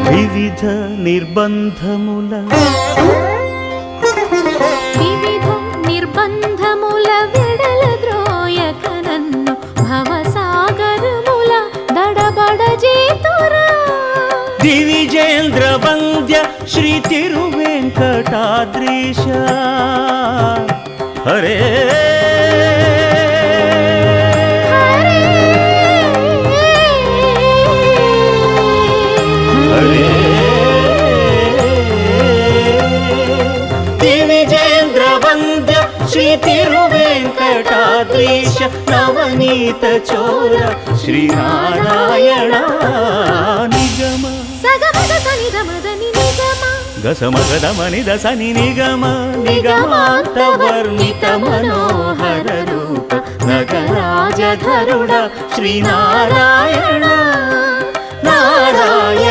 వివిధ నిర్బంధముల వెడల ద్రోయక నన్ను భవసాగరముల దడబడ చేతురా దివిజేంద్ర వంద్య శ్రీ తిరువెంకటాద్రీశ హరే హరే దివిజేంద్ర వంద్య శ్రీ తిరువెంకటాద్రీశ నవనీత చోర శ్రీనారాయణ నిగమ గసమగదమని దసని నిగమ నిగమాంత వర్ణిత మనోహర రూప నగరాజధరుడ శ్రీనారాయణ నారాయణ